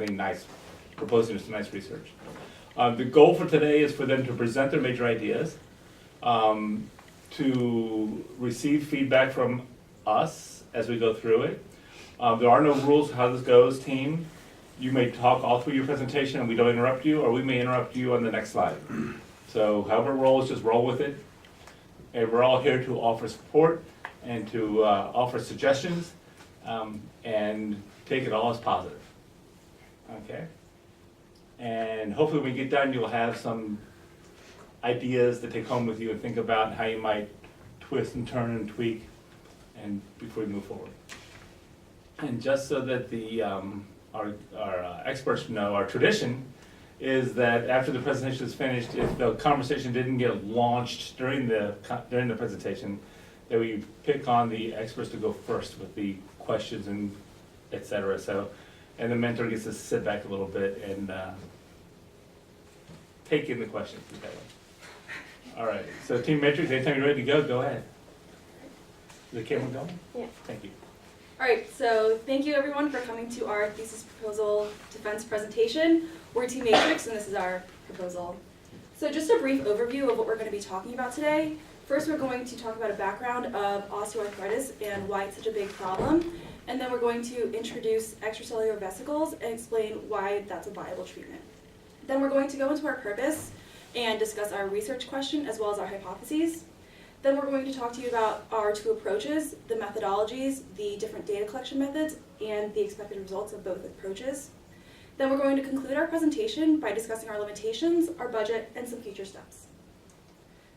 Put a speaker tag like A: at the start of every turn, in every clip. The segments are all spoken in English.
A: think, nice, proposing some nice research. The goal for today is for them to present their major ideas, to receive feedback from us as we go through it. There are no rules how this goes, team. You may talk all through your presentation and we don't interrupt you, or we may interrupt you on the next slide. So however it rolls, just roll with it. And we're all here to offer support and to offer suggestions and take it all as positive. Okay? And hopefully when we get done, you'll have some ideas to take home with you and think about how you might twist and turn and tweak and before we move forward. And just so that the our experts know, our tradition is that after the presentation is finished, if the conversation didn't get launched during the presentation, that we pick on the experts to go first with the questions and et cetera. So, and the mentor gets to sit back a little bit and take in the questions. All right, so Team Matrix, anytime you're ready to go, go ahead. Is the camera going?
B: Yeah.
A: Thank you.
B: All right, so thank you everyone for coming to our thesis proposal defense presentation. We're Team Matrix and this is our proposal. So just a brief overview of what we're going to be talking about today. First, we're going to talk about a background of osteoarthritis and why it's such a big problem. And then we're going to introduce extracellular vesicles and explain why that's a viable treatment. Then we're going to go into our purpose and discuss our research question as well as our hypotheses. Then we're going to talk to you about our two approaches, the methodologies, the different data collection methods, and the expected results of both approaches. Then we're going to conclude our presentation by discussing our limitations, our budget, and some future steps.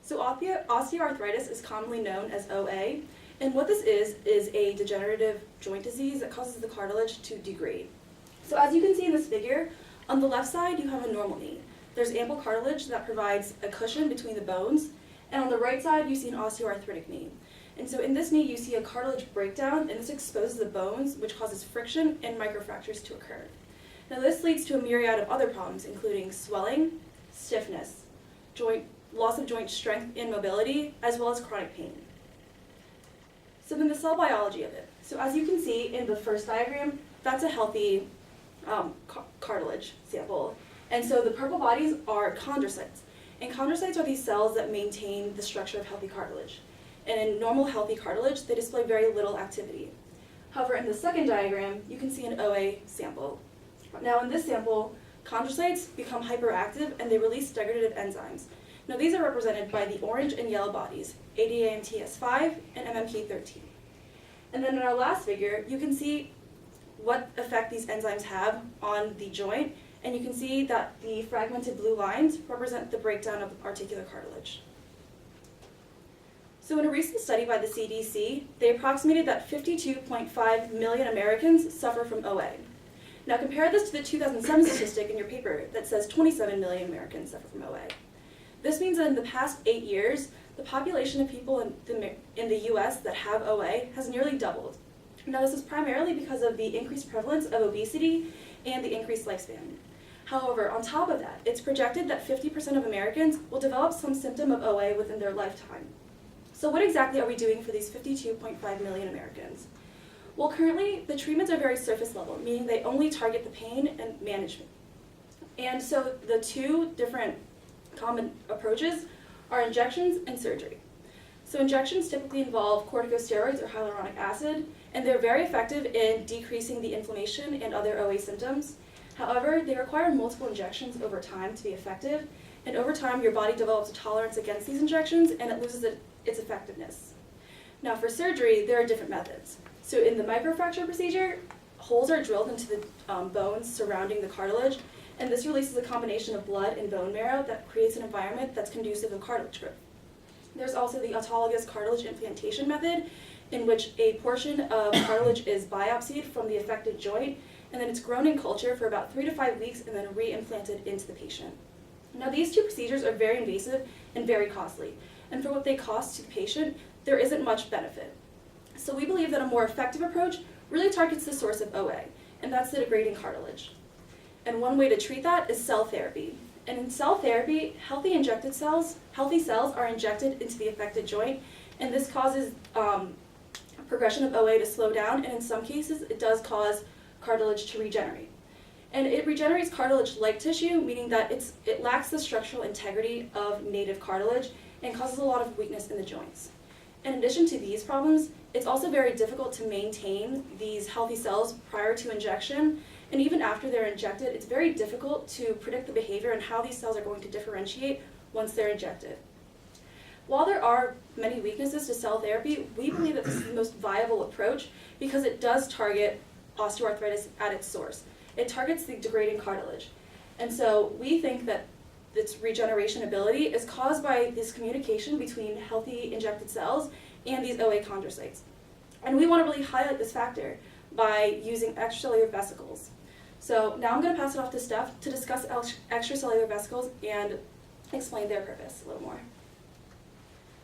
B: So osteoarthritis is commonly known as OA, and what this is a degenerative joint disease that causes the cartilage to degrade. So as you can see in this figure, on the left side you have a normal knee. There's ample cartilage that provides a cushion between the bones, and on the right side you see an osteoarthritic knee. And so in this knee you see a cartilage breakdown, and this exposes the bones, which causes friction and microfractures to occur. Now this leads to a myriad of other problems, including swelling, stiffness, loss of joint strength and mobility, as well as chronic pain. So then the cell biology of it. So as you can see in the first diagram, that's a healthy cartilage sample. And so the purple bodies are chondrocytes. And chondrocytes are these cells that maintain the structure of healthy cartilage. And in normal healthy cartilage, they display very little activity. However, in the second diagram, you can see an OA sample. Now in this sample, chondrocytes become hyperactive and they release degradative enzymes. Now these are represented by the orange and yellow bodies, ADAMTS5 and MMP13. And then in our last figure, you can see what effect these enzymes have on the joint, and you can see that the fragmented blue lines represent the breakdown of articular cartilage. So in a recent study by the CDC, they approximated that 52.5 million Americans suffer from OA. Now compare this to the 2007 statistic in your paper that says 27 million Americans suffer from OA. This means that in the past 8 years, the population of people in the US that have OA has nearly doubled. Now this is primarily because of the increased prevalence of obesity and the increased lifespan. However, on top of that, it's projected that 50% of Americans will develop some symptom of OA within their lifetime. So what exactly are we doing for these 52.5 million Americans? Well, currently, the treatments are very surface level, meaning they only target the pain and management. And so the two different common approaches are injections and surgery. So injections typically involve corticosteroids or hyaluronic acid, and they're very effective in decreasing the inflammation and other OA symptoms. However, they require multiple injections over time to be effective, and over time your body develops a tolerance against these injections and it loses its effectiveness. Now for surgery, there are different methods. So in the microfracture procedure, holes are drilled into the bones surrounding the cartilage, and this releases a combination of blood and bone marrow that creates an environment that's conducive to cartilage growth. There's also the autologous cartilage implantation method, in which a portion of cartilage is biopsied from the affected joint, and then it's grown in culture for about 3 to 5 weeks and then re-implanted into the patient. Now these two procedures are very invasive and very costly, and for what they cost to the patient, there isn't much benefit. So we believe that a more effective approach really targets the source of OA, and that's the degrading cartilage. And one way to treat that is cell therapy. And in cell therapy, healthy cells are injected into the affected joint, and this causes progression of OA to slow down, and in some cases it does cause cartilage to regenerate. And it regenerates cartilage-like tissue, meaning that it lacks the structural integrity of native cartilage and causes a lot of weakness in the joints. In addition to these problems, it's also very difficult to maintain these healthy cells prior to injection, and even after they're injected, it's very difficult to predict the behavior and how these cells are going to differentiate once they're injected. While there are many weaknesses to cell therapy, we believe that this is the most viable approach because it does target osteoarthritis at its source. It targets the degrading cartilage. And so we think that its regeneration ability is caused by this communication between healthy injected cells and these OA chondrocytes. And we want to really highlight this factor by using extracellular vesicles. So now I'm going to pass it off to Steph to discuss extracellular vesicles and explain their purpose a little more.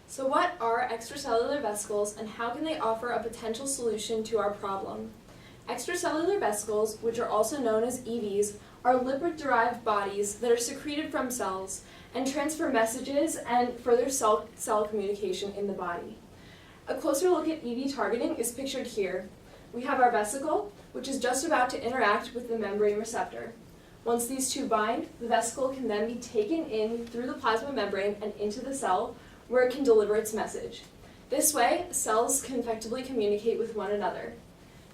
C: So what are extracellular vesicles and how can they offer a potential solution to our problem? Extracellular vesicles, which are also known as EVs, are lipid-derived bodies that are secreted from cells and transfer messages and further cell communication in the body. A closer look at EV targeting is pictured here. We have our vesicle, which is just about to interact with the membrane receptor. Once these two bind, the vesicle can then be taken in through the plasma membrane and into the cell, where it can deliver its message. This way, cells can effectively communicate with one another.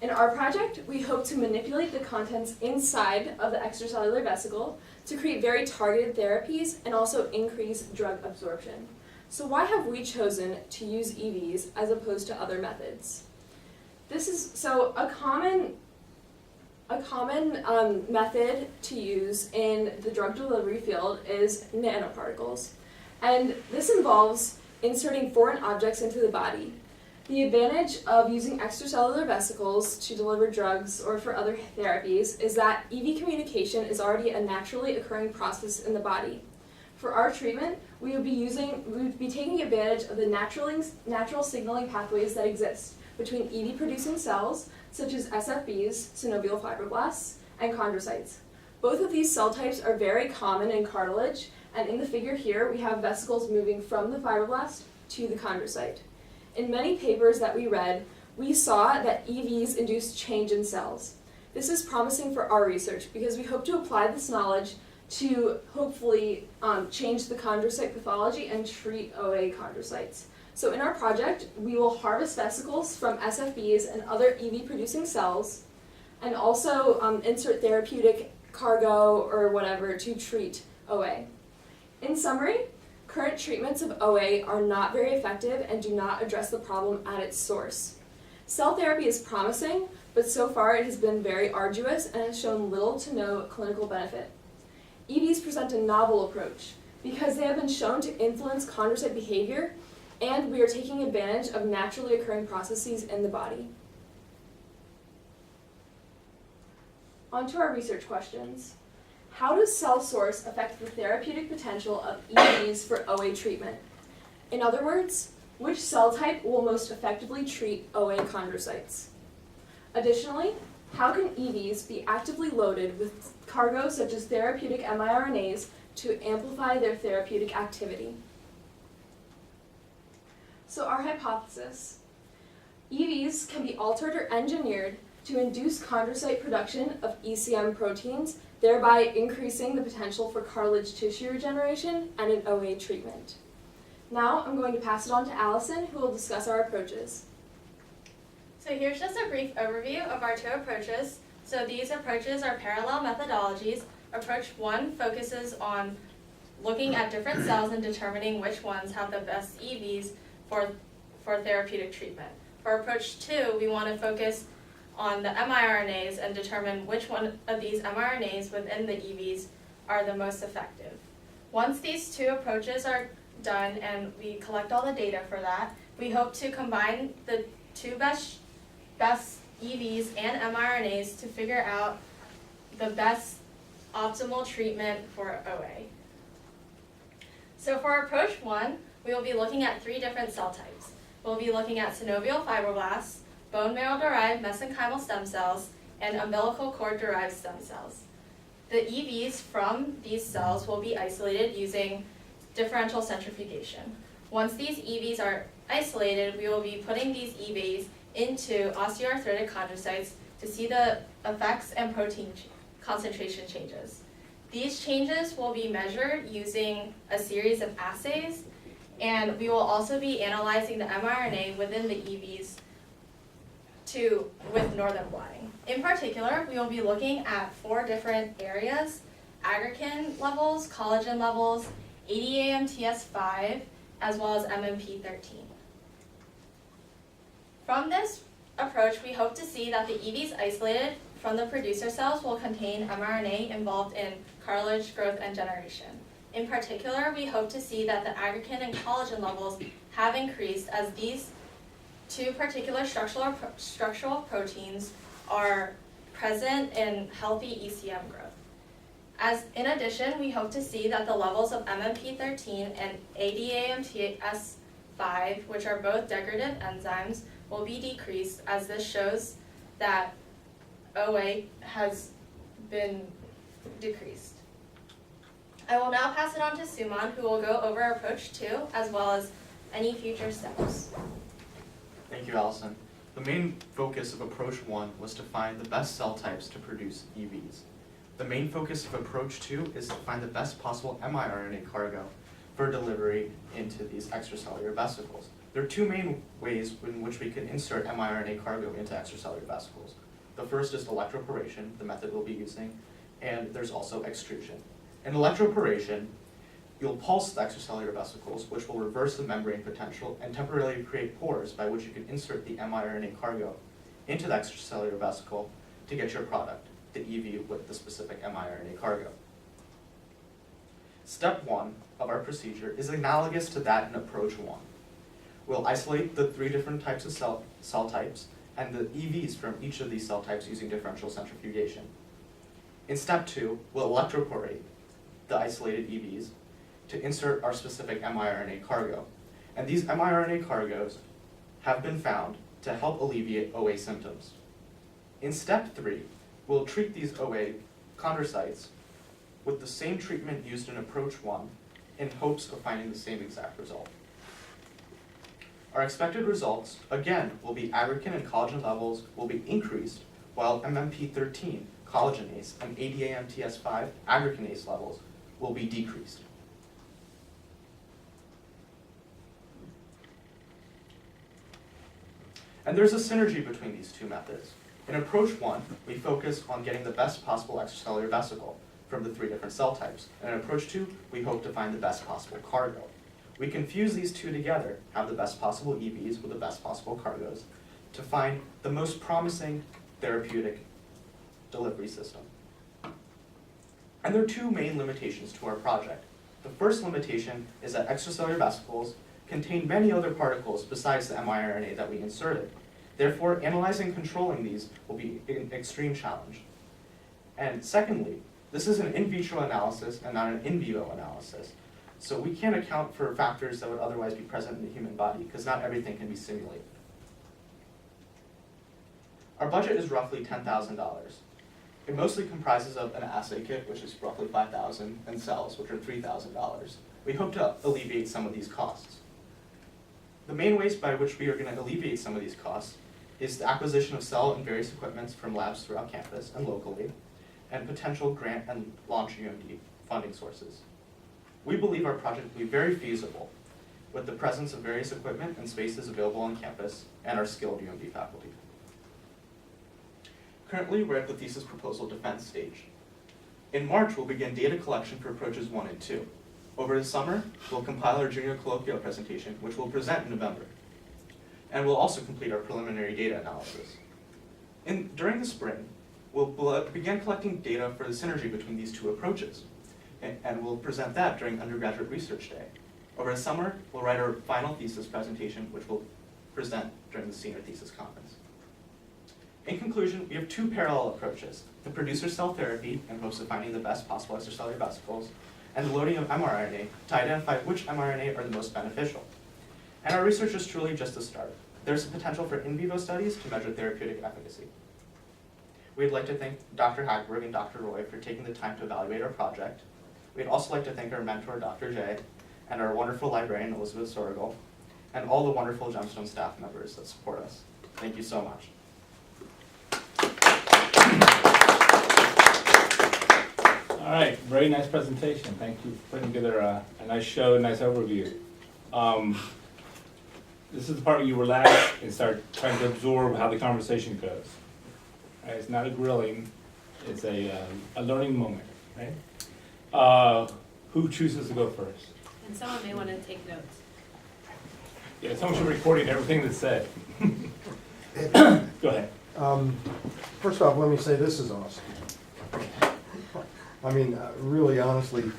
C: In our project, we hope to manipulate the contents inside of the extracellular vesicle to create very targeted therapies and also increase drug absorption. So why have we chosen to use EVs as opposed to other methods? This is a common method to use in the drug delivery field is nanoparticles. And this involves inserting foreign objects into the body. The advantage of using extracellular vesicles to deliver drugs or for other therapies is that EV communication is already a naturally occurring process in the body. For our treatment, we would be taking advantage of the natural signaling pathways that exist between EV-producing cells, such as SFBs, synovial fibroblasts, and chondrocytes. Both of these cell types are very common in cartilage, and in the figure here, we have vesicles moving from the fibroblast to the chondrocyte. In many papers that we read, we saw that EVs induce change in cells. This is promising for our research because we hope to apply this knowledge to hopefully change the chondrocyte pathology and treat OA chondrocytes. So in our project, we will harvest vesicles from SFBs and other EV-producing cells, and also insert therapeutic cargo or whatever to treat OA. In summary, current treatments of OA are not very effective and do not address the problem at its source. Cell therapy is promising, but so far it has been very arduous and has shown little to no clinical benefit. EVs present a novel approach because they have been shown to influence chondrocyte behavior, and we are taking advantage of naturally occurring processes in the body. On to our research questions. How does cell source affect the therapeutic potential of EVs for OA treatment? In other words, which cell type will most effectively treat OA chondrocytes? Additionally, how can EVs be actively loaded with cargo such as therapeutic miRNAs to amplify their therapeutic activity? So our hypothesis. EVs can be altered or engineered to induce chondrocyte production of ECM proteins, thereby increasing the potential for cartilage tissue regeneration and an OA treatment. Now I'm going to pass it on to Allison, who will discuss our approaches.
D: So here's just a brief overview of our two approaches. So these approaches are parallel methodologies. Approach 1 focuses on looking at different cells and determining which ones have the best EVs for therapeutic treatment. For approach 2, we want to focus on the miRNAs and determine which one of these miRNAs within the EVs are the most effective. Once these two approaches are done and we collect all the data for that, we hope to combine the two best EVs and miRNAs to figure out the best optimal treatment for OA. So for approach 1, we will be looking at 3 different cell types. We'll be looking at synovial fibroblasts, bone marrow-derived mesenchymal stem cells, and umbilical cord-derived stem cells. The EVs from these cells will be isolated using differential centrifugation. Once these EVs are isolated, we will be putting these EVs into osteoarthritic chondrocytes to see the effects and protein concentration changes. These changes will be measured using a series of assays, and we will also be analyzing the mRNA within the EVs with northern blotting. In particular, we will be looking at 4 different areas: aggrecan levels, collagen levels, ADAMTS5, as well as MMP13. From this approach, we hope to see that the EVs isolated from the producer cells will contain mRNA involved in cartilage growth and generation. In particular, we hope to see that the aggrecan and collagen levels have increased as these 2 particular structural proteins are present in healthy ECM growth. In addition, we hope to see that the levels of MMP13 and ADAMTS5, which are both degradative enzymes, will be decreased, as this shows that OA has been decreased. I will now pass it on to Suman, who will go over approach 2 as well as any future steps.
E: Thank you, Allison. The main focus of approach 1 was to find the best cell types to produce EVs. The main focus of approach 2 is to find the best possible miRNA cargo for delivery into these extracellular vesicles. There are 2 main ways in which we can insert miRNA cargo into extracellular vesicles. The first is electroporation, the method we'll be using, and there's also extrusion. In electroporation, you'll pulse the extracellular vesicles, which will reverse the membrane potential and temporarily create pores by which you can insert the miRNA cargo into the extracellular vesicle to get your product, the EV with the specific miRNA cargo. Step 1 of our procedure is analogous to that in approach 1. We'll isolate the 3 different types of cell types and the EVs from each of these cell types using differential centrifugation. In step 2, we'll electroporate the isolated EVs to insert our specific miRNA cargo. And these miRNA cargos have been found to help alleviate OA symptoms. In step 3, we'll treat these OA chondrocytes with the same treatment used in approach 1 in hopes of finding the same exact result. Our expected results, again, will be aggrecan and collagen levels will be increased, while MMP13, collagenase, and ADAMTS5, aggrecanase levels will be decreased. And there's a synergy between these 2 methods. In approach 1, we focus on getting the best possible extracellular vesicle from the 3 different cell types. And in approach 2, we hope to find the best possible cargo. We can fuse these 2 together, have the best possible EVs with the best possible cargos, to find the most promising therapeutic delivery system. And there are 2 main limitations to our project. The first limitation is that extracellular vesicles contain many other particles besides the miRNA that we inserted. Therefore, analyzing and controlling these will be an extreme challenge. And secondly, this is an in vitro analysis and not an in vivo analysis. So we can't account for factors that would otherwise be present in the human body, because not everything can be simulated. Our budget is roughly $10,000. It mostly comprises of an assay kit, which is roughly $5,000, and cells, which are $3,000. We hope to alleviate some of these costs. The main ways by which we are going to alleviate some of these costs is the acquisition of cell and various equipments from labs throughout campus and locally, and potential grant and launch UMD funding sources. We believe our project will be very feasible with the presence of various equipment and spaces available on campus and our skilled UMD faculty. Currently, we're at the thesis proposal defense stage. In March, we'll begin data collection for approaches 1 and 2. Over the summer, we'll compile our junior colloquial presentation, which we'll present in November. And we'll also complete our preliminary data analysis. During the spring, we'll begin collecting data for the synergy between these 2 approaches. And we'll present that during undergraduate research day. Over the summer, we'll write our final thesis presentation, which we'll present during the senior thesis conference. In conclusion, we have 2 parallel approaches: the producer cell therapy in hopes of finding the best possible extracellular vesicles, and the loading of mRNA to identify which mRNA are the most beneficial. And our research is truly just the start. There's a potential for in vivo studies to measure therapeutic efficacy. We'd like to thank Dr. Hagberg and Dr. Roy for taking the time to evaluate our project. We'd also like to thank our mentor, Dr. Jay, and our wonderful librarian, Elizabeth Sorgel, and all the wonderful Gemstone staff members that support us. Thank you so much.
A: right, very nice presentation. Thank you for putting together a nice show, a nice overview. This is the part where you relax and start trying to absorb how the conversation goes. Right, it's not a grilling, it's a learning moment, right? Who chooses to go first?
F: And someone may want to take notes.
A: Yeah, someone should be recording everything that's said. Go ahead.
G: First off, let me say this is awesome. I mean, really honestly,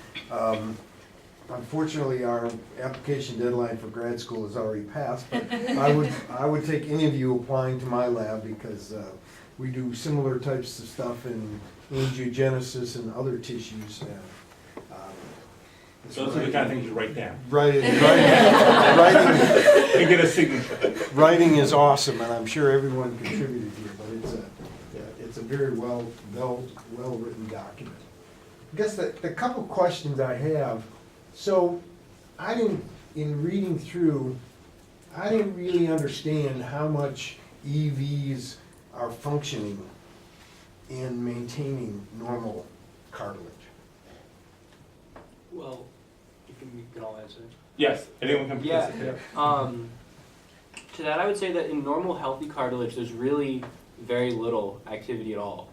G: unfortunately, our application deadline for grad school is already passed, but I would take any of you applying to my lab because we do similar types of stuff in angiogenesis and other tissues.
A: So those are the kind of things you write down.
G: Writing
A: And get a signature.
G: Writing is awesome, and I'm sure everyone contributed here, but it's a very well-written document. I guess the couple questions I have, so in reading through, I didn't really understand how much EVs are functioning in maintaining normal cartilage.
H: Well, we can all answer.
A: Yes, anyone can
H: Yeah.
A: participate.
H: To that, I would say that in normal healthy cartilage, there's really very little activity at all.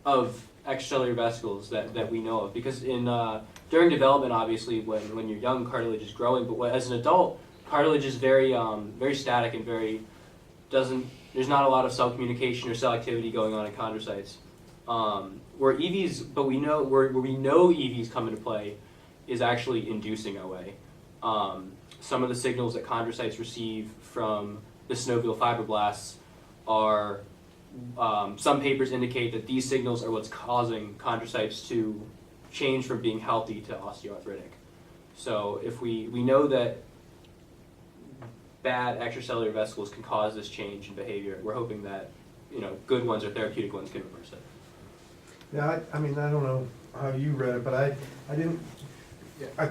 H: Of extracellular vesicles that we know of, because during development, obviously, when you're young, cartilage is growing, but as an adult, cartilage is very static and there's not a lot of cell communication or cell activity going on in chondrocytes. Where we know EVs come into play is actually inducing OA. Some of the signals that chondrocytes receive from the synovial fibroblasts are, some papers indicate that these signals are what's causing chondrocytes to change from being healthy to osteoarthritic. So if we know that bad extracellular vesicles can cause this change in behavior, we're hoping that good ones or therapeutic ones can reverse it.
G: Yeah, I mean, I don't know how you read it, but I didn't, I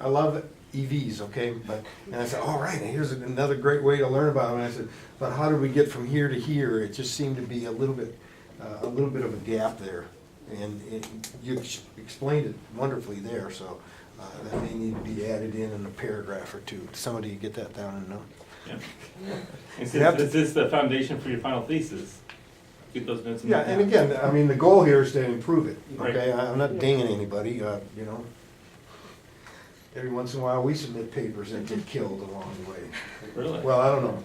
G: love EVs, okay, and I said, all right, here's another great way to learn about them, and I said, but how do we get from here to here? It just seemed to be a little bit of a gap there, and you explained it wonderfully there, so that may need to be added in a paragraph or two. Somebody get that down in notes.
A: Yeah. And since this is the foundation for your final thesis, get those notes in
G: Yeah,
A: there.
G: and again, I mean, the goal here is to improve it,
A: Right.
G: okay? I'm not dinging anybody, Every once in a while, we submit papers that get killed along the way.
A: Really?
G: Well, I don't know.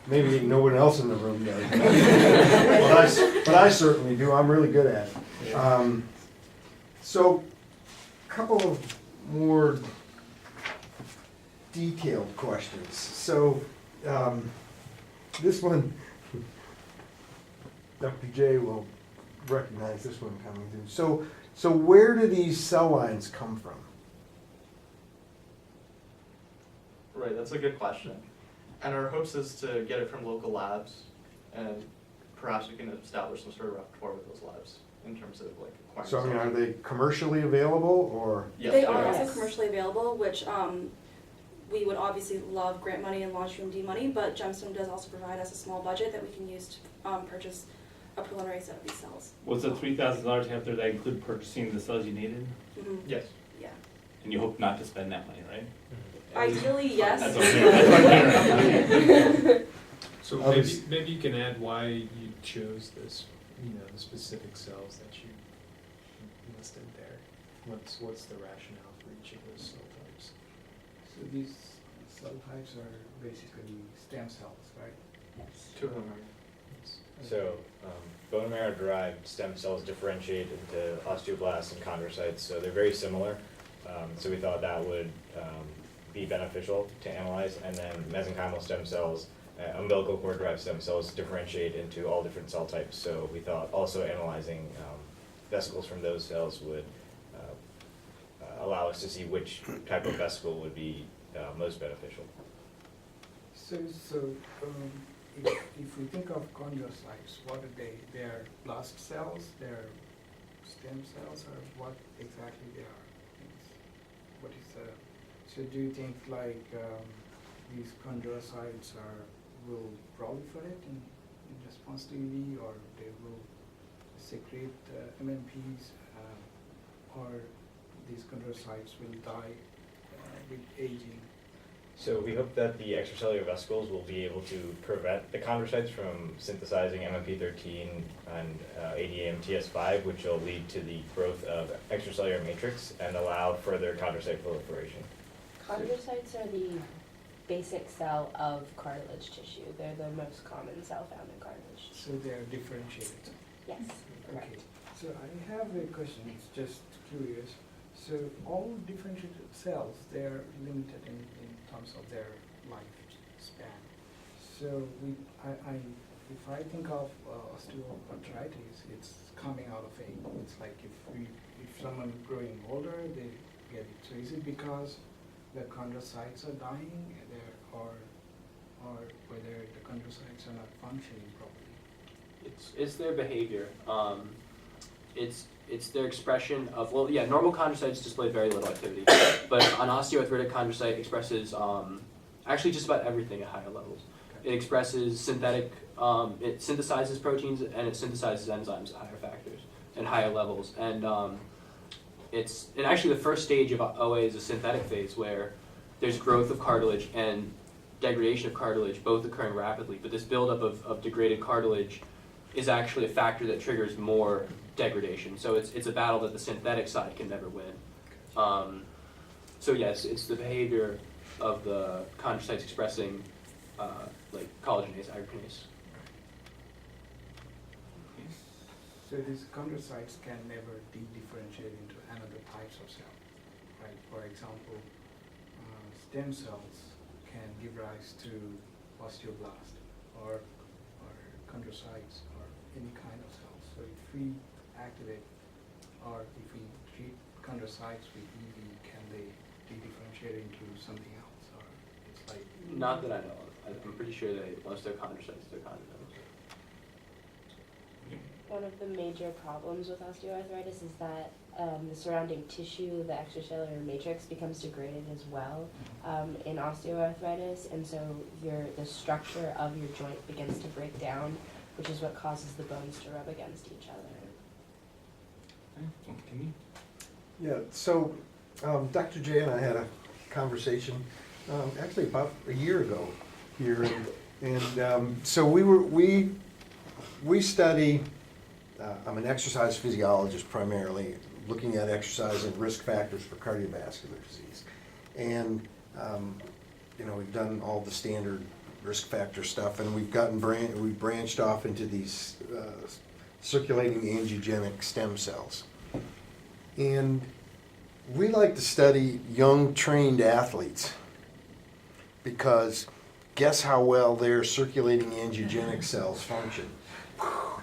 G: Maybe no one else in the room does. But I certainly do. I'm really good at it. So, a couple of more detailed questions. So, this one, Dr. J will recognize this one coming through. So where do these cell lines come from?
E: Right, that's a good question. And our hopes is to get it from local labs, and perhaps we can establish some sort of repertoire with those labs in terms of like acquiring.
G: So, I mean,
E: something.
G: are they commercially available, or?
E: Yes,
B: They
E: they
B: are
E: are.
B: also commercially available, which we would obviously love grant money and launch room D money, but Gemstone does also provide us a small budget that we can use to purchase a preliminary set of these cells.
A: Was the $3,000 you have there, that include purchasing the cells you needed?
B: Mhm.
E: Yes.
B: Yeah.
A: And you hope not to spend that money, right?
B: Ideally, yes.
A: That's okay.
I: So
G: Others-
I: maybe you can add why you chose this, the specific cells that you listed there. What's the rationale for each of those cell types?
J: So these cell types are basically stem cells, right?
E: Two of them are.
K: So, bone marrow derived stem cells differentiate into osteoblasts and chondrocytes, so they're very similar. So we thought that would be beneficial to analyze, and then mesenchymal stem cells, umbilical cord derived stem cells differentiate into all different cell types. So we thought also analyzing vesicles from those cells would allow us to see which type of vesicle would be most beneficial.
J: So if we think of chondrocytes, what are they? They're blast cells, they're stem cells, or what exactly they are? What is so do you think like these chondrocytes will proliferate in response to EV, or they will secrete MMPs, or these chondrocytes will die with aging.
K: So we hope that the extracellular vesicles will be able to prevent the chondrocytes from synthesizing MMP13 and ADAMTS5, which will lead to the growth of extracellular matrix and allow further chondrocyte proliferation.
F: Chondrocytes are the basic cell of cartilage tissue. They're the most common cell found in cartilage.
J: So they are differentiated.
F: Yes,
J: Okay,
F: correct.
J: so I have a question, it's just curious. So all differentiated cells, they're limited in terms of their lifespan. So if I think of osteoarthritis, it's coming out of age. It's like if someone growing older, they get it. So is it because the chondrocytes are dying, or whether the chondrocytes are not functioning properly?
H: It's their behavior. It's their expression of, well, yeah, normal chondrocytes display very little activity, but an osteoarthritic chondrocyte expresses actually just about everything at higher levels. It expresses synthetic, it synthesizes proteins and it synthesizes enzymes at higher factors and higher levels. And actually the first stage of OA is a synthetic phase where there's growth of cartilage and degradation of cartilage both occurring rapidly, but this buildup of degraded cartilage is actually a factor that triggers more degradation. So it's a battle that the synthetic side can never win. So yes, it's the behavior of the chondrocytes expressing like collagenase, aggregatinase.
J: So these chondrocytes can never de-differentiate into another types of cell, right? For example, stem cells can give rise to osteoblast or chondrocytes or any kind of cells. So if we activate or if we treat chondrocytes with EV, can they de-differentiate into something else, or it's like?
H: Not that I know of. I'm pretty sure once they're chondrocytes, they're chondrocytes.
F: One of the major problems with osteoarthritis is that the surrounding tissue, the extracellular matrix, becomes degraded as well in osteoarthritis, and so the structure of your joint begins to break down, which is what causes the bones to rub against each other.
A: Continue.
G: Yeah, so Dr. J and I had a conversation actually about a year ago here, and so we study. I'm an exercise physiologist primarily, looking at exercise and risk factors for cardiovascular disease, and we've done all the standard risk factor stuff, and we've branched off into these circulating angiogenic stem cells. And we like to study young trained athletes because guess how well their circulating angiogenic cells function?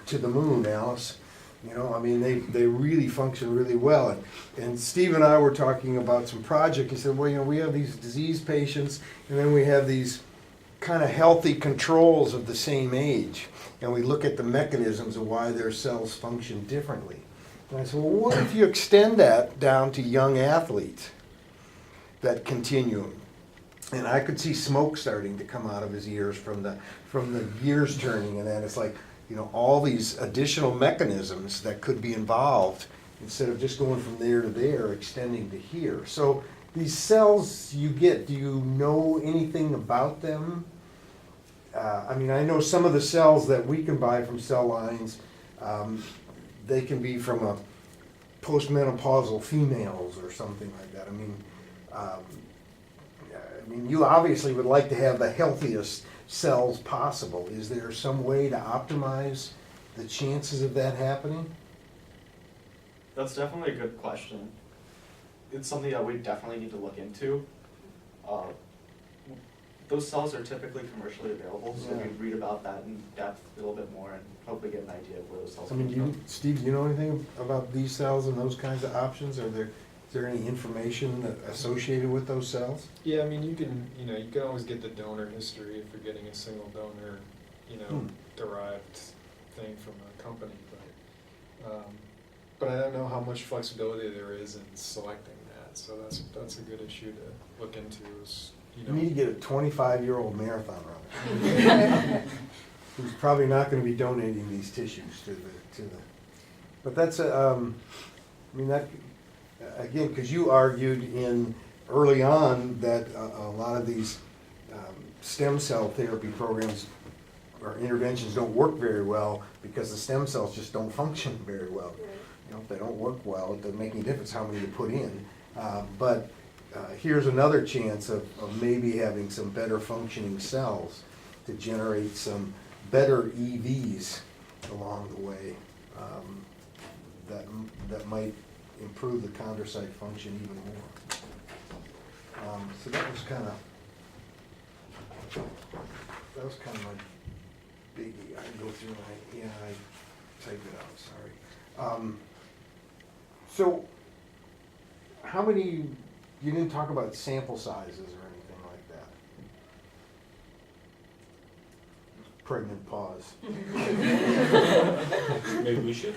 G: To the moon, Alice. They really function really well. And Steve and I were talking about some project. He said, well, we have these disease patients, and then we have these kind of healthy controls of the same age, and we look at the mechanisms of why their cells function differently. And I said, well, what if you extend that down to young athletes, that continuum? And I could see smoke starting to come out of his ears from the gears turning, and then it's like, all these additional mechanisms that could be involved instead of just going from there to there, extending to here. So these cells you get, do you know anything about them? I know some of the cells that we can buy from cell lines, they can be from a postmenopausal females or something like that. You obviously would like to have the healthiest cells possible. Is there some way to optimize the chances of that happening?
E: That's definitely a good question. It's something that we definitely need to look into. Those cells are typically commercially available, so
G: Yeah.
E: we read about that in depth a little bit more and hopefully get an idea of where those cells
G: Do
E: come from.
G: Steve, do you know anything about these cells and those kinds of options? Is there any information associated with those cells?
I: Yeah, you can always get the donor history if you're getting a single donor, derived thing from a company, but I don't know how much flexibility there is in selecting that, so that's a good issue to look into.
G: You need to get a 25-year-old marathon runner who's probably not going to be donating these tissues to the But that's I mean, that, again, because you argued early on that a lot of these stem cell therapy programs or interventions don't work very well because the stem cells just don't function very well. You know, if they don't work well, it doesn't make any difference how many you put in. But here's another chance of maybe having some better functioning cells to generate some better EVs along the way that might improve the chondrocyte function even more. So that was kind of my biggie. I can go through I typed it out, sorry. So how many, you didn't talk about sample sizes or anything like that? Pregnant pause.
A: Maybe we should.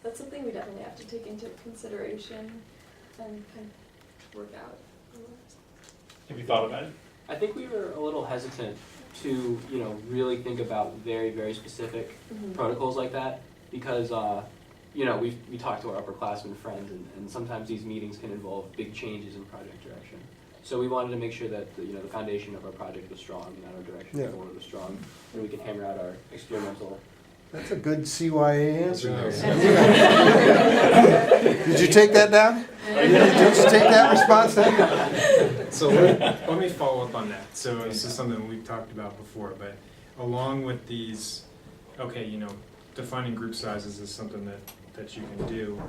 C: That's something we definitely have to take into consideration and kind of work out.
A: Have you thought about it?
H: I think we were a little hesitant to, really think about very, very specific protocols like that because, we talk to our upperclassmen friends and sometimes these meetings can involve big changes in project direction. So we wanted to make sure that the foundation of our project was strong and that our direction forward was strong, and we could hammer out our experimental.
G: That's a good CYA answer
I: That's
G: there. Did you take that down? Did you take that response down?
I: So let me follow up on that. So this is something we've talked about before, but along with these, defining group sizes is something that you can do,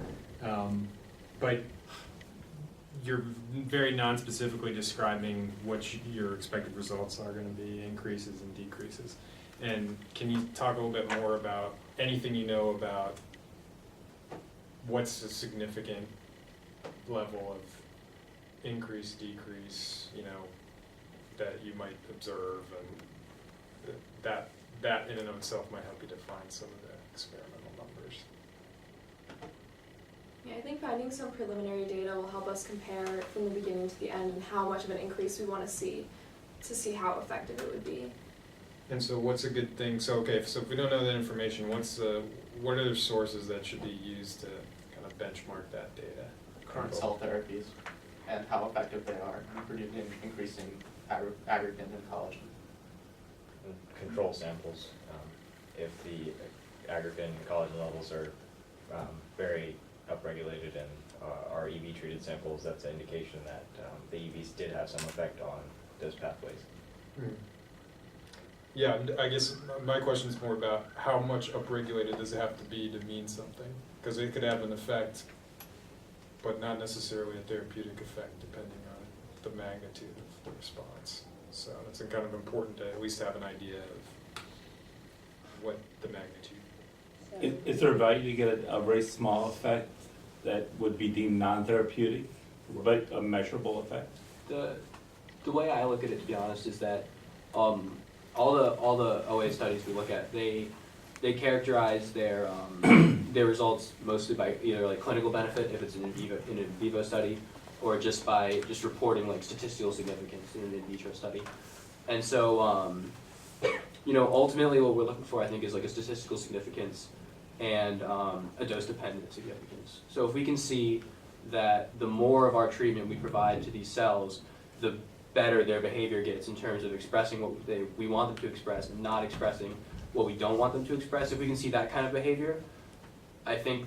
I: but you're very non-specifically describing what your expected results are going to be, increases and decreases. And can you talk a little bit more about anything you know about what's a significant level of increase, decrease, that you might observe, and that in and of itself might help you define some of the experimental numbers.
C: Yeah, I think finding some preliminary data will help us compare from the beginning to the end and how much of an increase we want to see how effective it would be.
I: And so what's a good thing, so if we don't know that information, what are the sources that should be used to kind of benchmark that data?
E: Current cell therapies and how effective they are in increasing aggregate and collagen.
K: Control samples. If the aggregate and collagen levels are very upregulated in our EV treated samples, that's an indication that the EVs did have some effect on those pathways.
I: Yeah, I guess my question is more about how much upregulated does it have to be to mean something? Because it could have an effect, but not necessarily a therapeutic effect, depending on the magnitude of the response. So it's kind of important to at least have an idea of what the magnitude.
A: Is there a value to get a very small effect that would be deemed non-therapeutic, but a measurable effect?
H: The way I look at it, to be honest, is that all the OA studies we look at, they characterize their their results mostly by either like clinical benefit if it's an in vivo study, or just by reporting like statistical significance in an in vitro study. And so ultimately what we're looking for, I think, is like a statistical significance and a dose-dependent significance. So if we can see that the more of our treatment we provide to these cells, the better their behavior gets in terms of expressing what we want them to express and not expressing what we don't want them to express. If we can see that kind of behavior, I think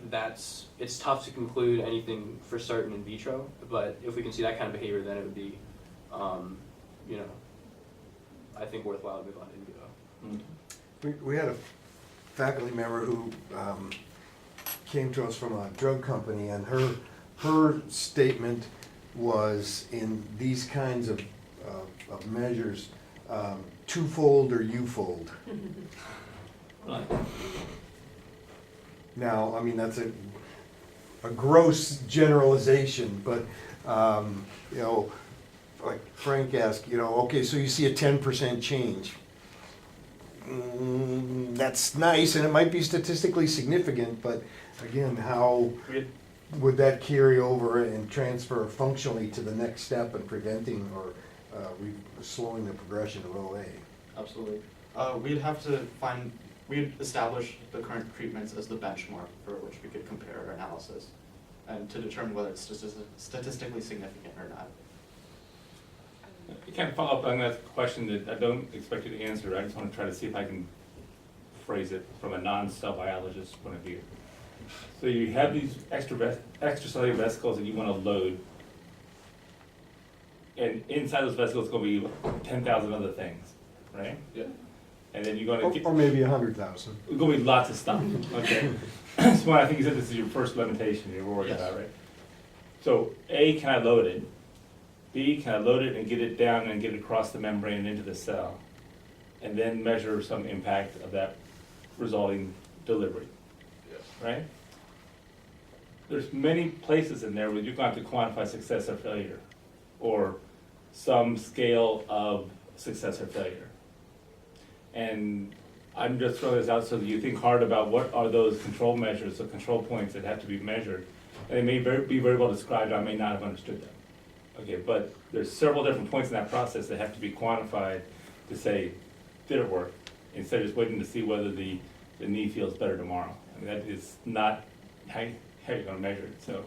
H: it's tough to conclude anything for certain in vitro, but if we can see that kind of behavior, then it would be, I think worthwhile to move on to in vivo.
G: We had a faculty member who came to us from a drug company, and her statement was in these kinds of measures, twofold or U-fold. Now, I mean, that's a gross generalization, but like Frank asked, okay, so you see a 10% change. That's nice, and it might be statistically significant, but again, how would that carry over and transfer functionally to the next step in preventing or slowing the progression of OA?
E: Absolutely. We'd have to find we established the current treatments as the benchmark for which we could compare our analysis and to determine whether it's statistically significant or not.
A: I can't follow up on that question that I don't expect you to answer. I just want to try to see if I can phrase it from a non-cell biologist point of view. So you have these extracellular vesicles that you want to load, and inside those vesicles is going to be 10,000 other things, right? Yeah. And then you're going to get,
G: Or maybe 100,000.
A: there's going to be lots of stuff, okay? So I think you said this is your first limitation you're worried
E: Yes.
A: about, right? So A, can I load it? B, can I load it and get it down and get it across the membrane and into the cell? And then measure some impact of that resulting delivery, right? There's many places in there where you're going to have to quantify success or failure, or some scale of success or failure. And I'm just throwing this out so that you think hard about what are those control measures, the control points that have to be measured. And they may be very well described, I may not have understood them. Okay, but there's several different points in that process that have to be quantified to say, did it work? Instead of just waiting to see whether the knee feels better tomorrow. I mean, that is not how you're gonna measure it. So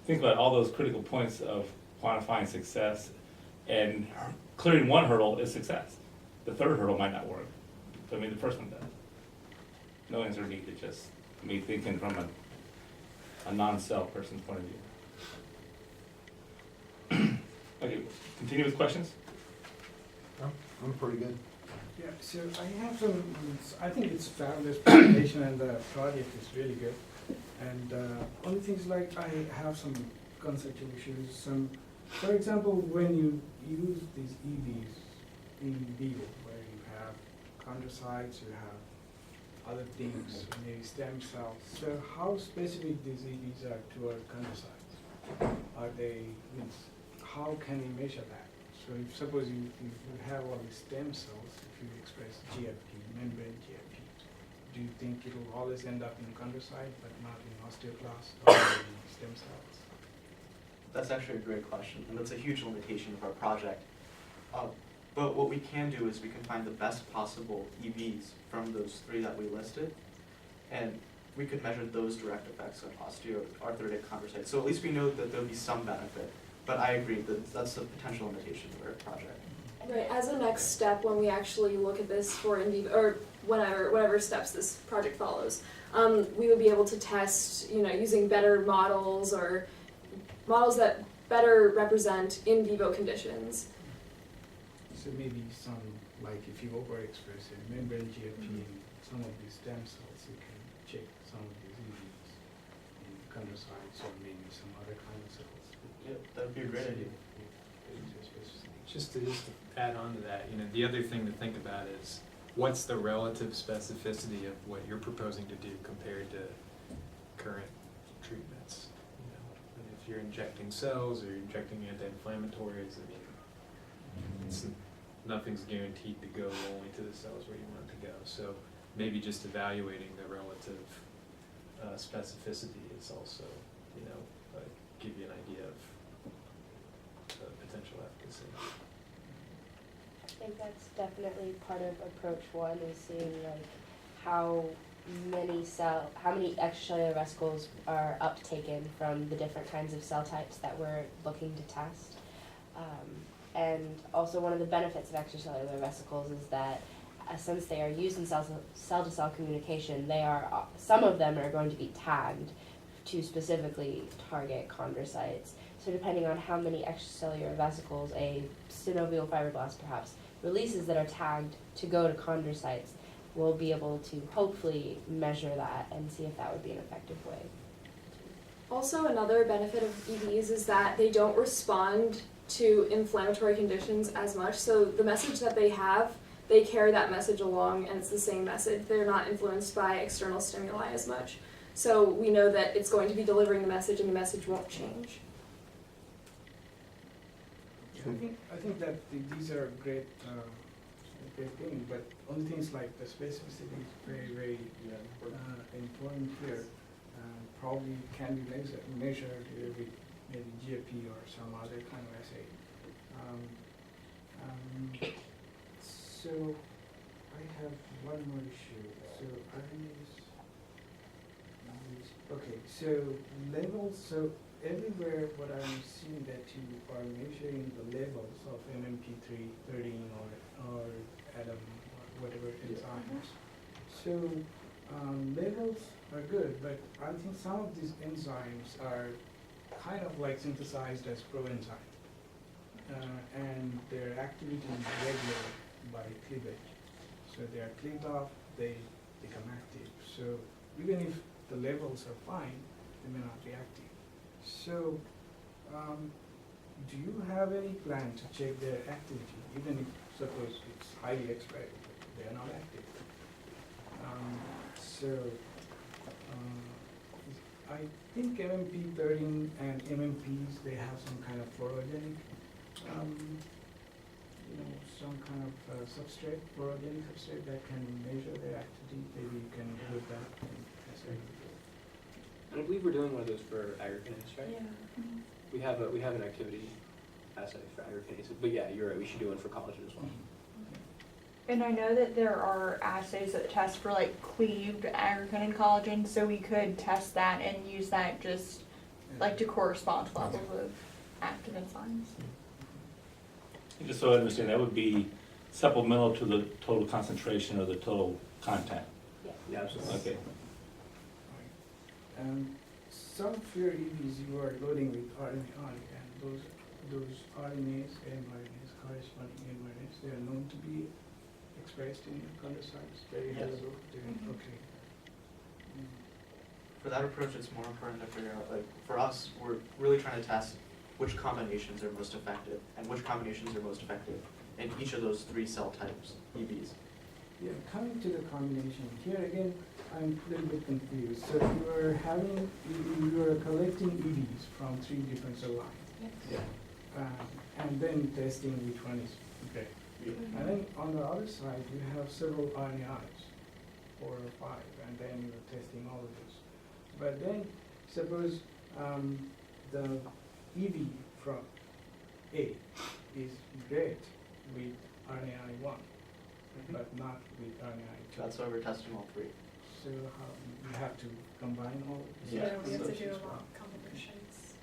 A: think about all those critical points of quantifying success, and clearing one hurdle is success. The third hurdle might not work. So I mean, the first one does. No answer needed, just me thinking from a non-cell person's point of view. Okay, continue with questions?
G: I'm pretty good.
J: Yeah, so I have some, I think it's fabulous presentation and the project is really good. And only things like I have some conceptual issues. For example, when you use these EVs in vivo, where you have chondrocytes, you have other things, maybe stem cells. So how specific these EVs are toward chondrocytes? Are they, how can we measure that? So if suppose you have all these stem cells, if you express GFP, membrane GFP, do you think it will always end up in chondrocyte but not in osteoclast or in stem cells?
E: That's actually a great question, and that's a huge limitation of our project. But what we can do is we can find the best possible EVs from those three that we listed, and we could measure those direct effects on osteoarthritic chondrocytes. So at least we know that there'll be some benefit. But I agree that that's a potential limitation of our project.
C: Right, as a next step, when we actually look at this for in vivo, or whatever steps this project follows, we would be able to test, using better models or models that better represent in vivo conditions.
J: So maybe some, like if you overexpress a membrane GFP in some of these stem cells, you can check some of these EVs in chondrocytes or maybe some other kind of cells.
E: Yeah, that would be a great idea.
I: Just to add on to that, the other thing to think about is what's the relative specificity of what you're proposing to do compared to current treatments? And if you're injecting cells or you're injecting anti-inflammatories, nothing's guaranteed to go only to the cells where you want it to go. So maybe just evaluating the relative specificity is also, give you an idea of potential efficacy.
F: I think that's definitely part of approach one, is seeing how many extracellular vesicles are uptaken from the different kinds of cell types that we're looking to test. And also one of the benefits of extracellular vesicles is that since they are used in cell-to-cell communication, some of them are going to be tagged to specifically target chondrocytes. So depending on how many extracellular vesicles a synovial fibroblast perhaps releases that are tagged to go to chondrocytes, we'll be able to hopefully measure that and see if that would be an effective way.
C: Also, another benefit of EVs is that they don't respond to inflammatory conditions as much. So the message that they have, they carry that message along, and it's the same message. They're not influenced by external stimuli as much. So we know that it's going to be delivering the message, and the message won't change.
J: I think that these are great things, but only things like the specificity is very, very important here. Probably can be measured with maybe GFP or some other kind of assay. So I have one more issue. So okay, so levels, so everywhere what I'm seeing that you are measuring the levels of MMP3, 13 or Adam, whatever enzymes. So levels are good, but I think some of these enzymes are kind of like synthesized as proenzyme. And their activity is regular by cleavage. So they are cleaved off, they become active. So even if the levels are fine, they may not be active. So do you have any plan to check their activity, even if suppose it's highly expressed, but they are not active? I think MMP13 and MMPs, they have some kind of phorogenic, some kind of substrate, phorogenic substrate that can measure their activity. Maybe you can put that in assay.
H: And I believe we're doing one of those for aggregates, right?
B: Yeah.
H: We have an activity assay for aggregates, but yeah, you're right, we should do one for collagen as well.
L: And I know that there are assays that test for like cleaved aggregate and collagen, so we could test that and use that just like to correspond to levels of active enzymes.
A: Just so I understand, that would be supplemental to the total concentration or the total content.
H: Yeah, absolutely.
A: Okay.
J: Some of your EVs you are loading with RNA, and those RNAs, mRNAs, corresponding mRNAs, they are known to be expressed in chondrocytes, very
E: Yes.
J: available. Okay.
E: For that approach, it's more important to figure out, like, for us, we're really trying to test which combinations are most effective and which combinations are most effective in each of those 3 cell types, EVs.
J: Yeah, coming to the combination, here again, I'm a little bit confused. So you are collecting EVs from 3 different cell lines.
E: Yeah.
J: And then testing which one is great.
E: Yeah.
J: And then on the other side, you have several RNAs, 4 or 5, and then you're testing all of this. But then, suppose the EV from A is great with RNAi1, but not with RNAi2.
E: That's why we're testing all 3.
J: So how, you have to combine all of these?
E: Yeah,
B: we have to do a
J: associations?
B: lot of combinations.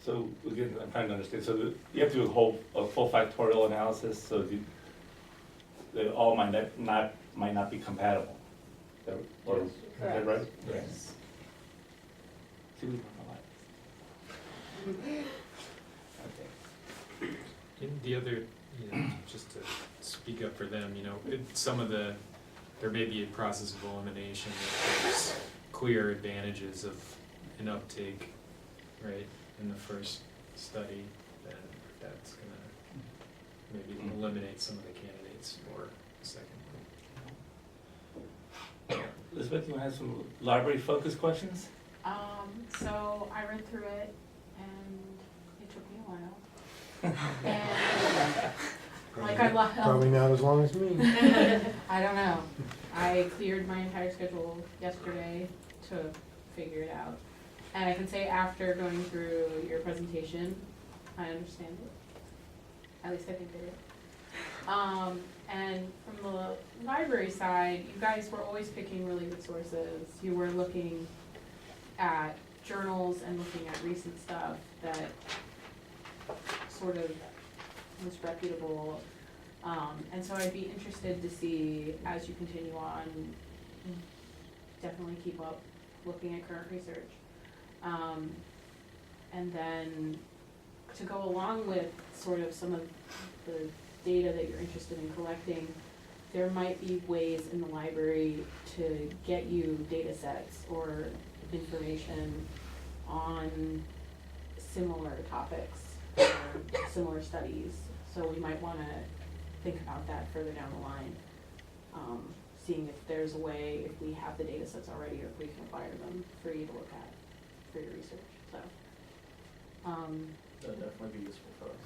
A: So again, I'm trying to understand, so you have to do a full factorial analysis, so they all might not be compatible. Or, is that right?
L: Yes.
A: See, we learn a lot. Okay.
I: And the other, just to speak up for them, there may be a process of elimination that there's clear advantages of an uptake, right, in the first study, then that's gonna maybe eliminate some of the candidates for the second one.
A: Elizabeth, you want to have some library-focused questions?
M: So I read through it and it took me a while. And like
G: Probably not as long as me.
M: I don't know. I cleared my entire schedule yesterday to figure it out. And I can say after going through your presentation, I understand it. At least I think I did. And from the library side, you guys were always picking really good sources. You were looking at journals and looking at recent stuff that sort of was reputable. And so I'd be interested to see, as you continue on, definitely keep up looking at current research. And then to go along with sort of some of the data that you're interested in collecting, there might be ways in the library to get you data sets or information on similar topics or similar studies. So we might want to think about that further down the line, seeing if there's a way, if we have the data sets already, or if we can acquire them for you to look at for your research. So,
E: That'd definitely be useful for us.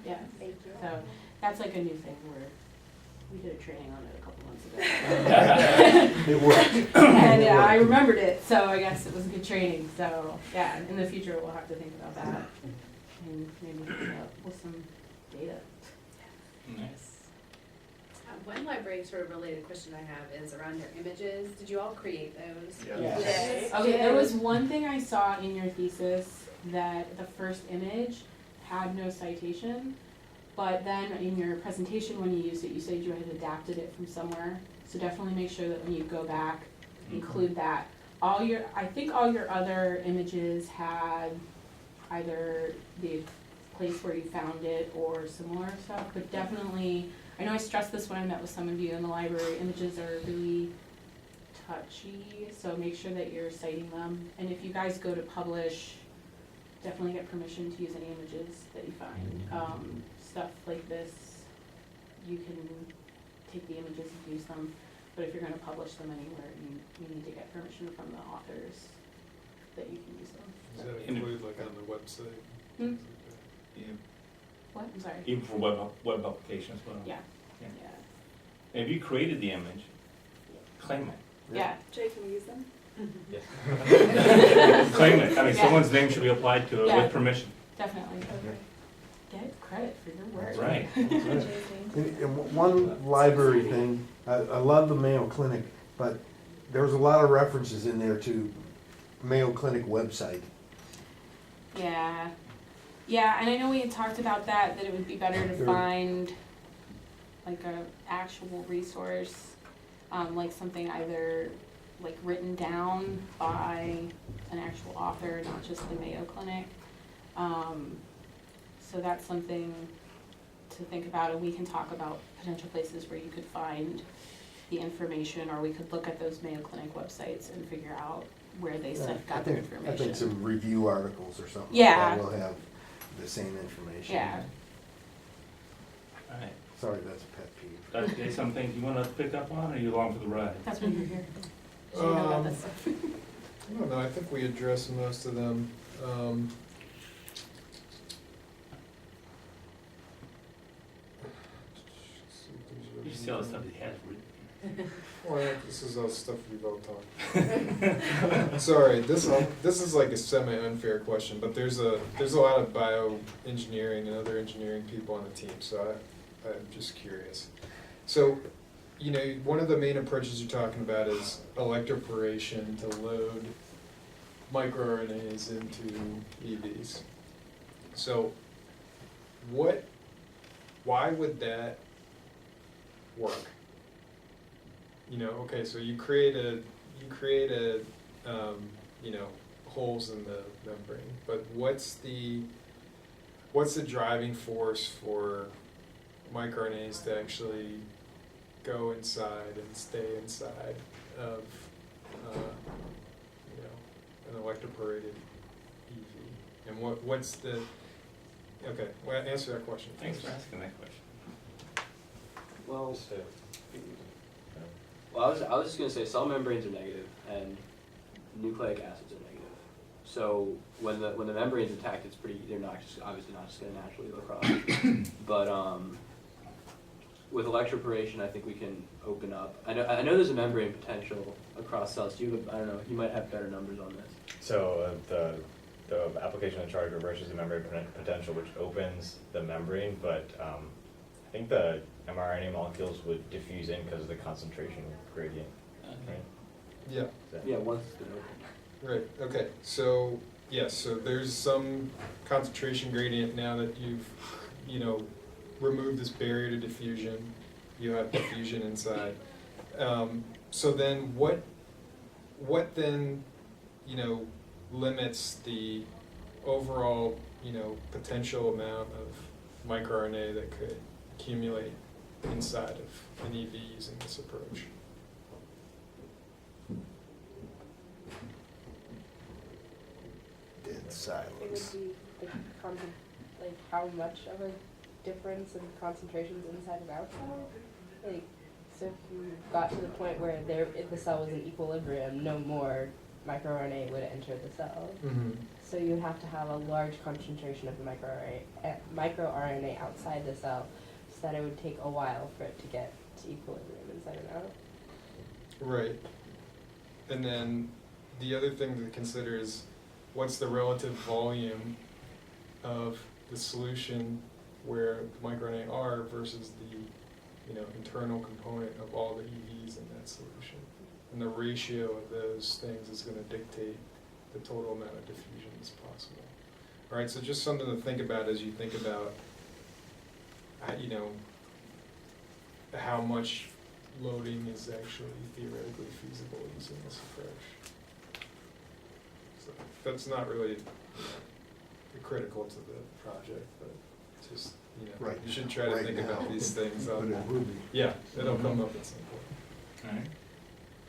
M: yeah.
L: Thank you.
M: So that's like a new thing where we did a training on it a couple months ago.
G: It worked.
M: And yeah, I remembered it, so I guess it was a good training. So yeah, in the future we'll have to think about that and maybe come up with some data.
A: Nice.
N: One library sort of related question I have is around your images. Did you all create those?
A: Yes.
M: Okay, there was one thing I saw in your thesis that the first image had no citation, but then in your presentation when you used it, you said you had adapted it from somewhere. So definitely make sure that when you go back, include that. I think all your other images had either the place where you found it or similar stuff, but definitely, I know I stressed this when I met with some of you in the library, images are really touchy, so make sure that you're citing them. And if you guys go to publish, definitely get permission to use any images that you find. Stuff like this, you can take the images and use them, but if you're gonna publish them anywhere, you need to get permission from the authors that you can use them.
I: Does that include like on the website?
M: Hmm?
A: Yeah.
M: What? I'm sorry.
A: Even for web application as well.
M: Yeah.
A: Yeah.
M: Yeah.
A: And if you created the image, claim it.
M: Yeah.
B: Jay, can we use them?
A: Claim it. I mean,
M: Yeah.
A: someone's name should be applied to it
M: Yeah.
A: with permission.
M: Definitely. Okay. Get credit for your work.
A: That's right.
G: And one library thing, I love the Mayo Clinic, but there was a lot of references in there to Mayo Clinic website.
M: Yeah. Yeah, and I know we had talked about that it would be better to
G: Sure.
M: find like a actual resource, like something either like written down by an actual author, not just the Mayo Clinic. So that's something to think about, and we can talk about potential places where you could find the information, or we could look at those Mayo Clinic websites and figure out where they got their information.
G: I think some review articles or something like
M: Yeah.
G: that will have the same information.
M: Yeah.
A: All right.
G: Sorry, that's a pet peeve.
A: Dr. Jay, something you want to pick up on, or are you along for the ride?
M: That's what you're here. You know about this stuff.
I: I don't know, I think we addressed most of them.
A: You see all the stuff he has written.
I: Well, this is all stuff we've all talked about. Sorry, this is like a semi-unfair question, but there's a lot of bioengineering and other engineering people on the team, so I'm just curious. So, you know, one of the main approaches you're talking about is electroporation to load microRNAs into EVs. So, why would that work? You know, okay, so you create you know, holes in the membrane, but what's the driving force for microRNAs to actually go inside and stay inside of you know, an electroporated EV? And what's the, okay, well, answer that question.
A: Thanks for asking that question.
H: Well, I was just gonna say cell membranes are negative and nucleic acids are negative. So when the membrane's intact, they're not just obviously not just gonna naturally go across. But with electroporation, I think we can open up. I know there's a membrane potential across cells. I don't know. You might have better numbers on this.
K: So the application of charge reverses the membrane potential, which opens the membrane, but I think the mRNA molecules would diffuse in because of the concentration gradient, right?
I: Yeah.
H: Yeah, once it's been opened.
I: Right, okay, so, yes, so there's some concentration gradient now that you've, you know, removed this barrier to diffusion, you have diffusion inside. So then what then, you know, limits the overall, you know, potential amount of microRNA that could accumulate inside of an EV using this approach?
G: Dead
F: It
G: silence.
F: would be like how much of a difference in concentrations inside and outside? Like, so if you got to the point where if the cell was in equilibrium, no more microRNA would enter the cell.
I: Mm-hmm.
F: So you would have to have a large concentration of the microRNA outside the cell, so that it would take a while for it to get to equilibrium inside and out.
I: Right. And then the other thing to consider is what's the relative volume of the solution where the microRNA are versus the internal component of all the EVs in that solution. And the ratio of those things is going to dictate the total amount of diffusion that's possible. All right, so just something to think about as you think about, how much loading is actually theoretically feasible using this approach. So that's not really critical to the project, but just,
G: Right.
I: you should try to
G: Right
I: think
G: now.
I: about these things.
G: But it will be.
I: Yeah, it'll come up at some point.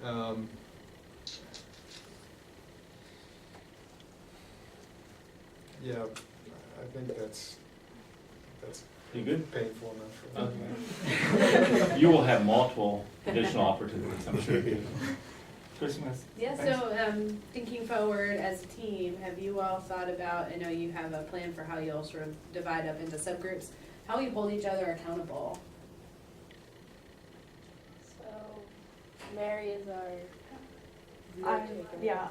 A: All right.
I: Yeah, I think that's
A: You good?
I: painful enough for me.
A: Okay. You will have multiple additional opportunities, I'm sure. Kristen,
N: Yeah, so thinking forward as a team, have you all thought about, I know you have a plan for how you'll sort of divide up into subgroups, how we hold each other accountable?
F: So, Mary is our.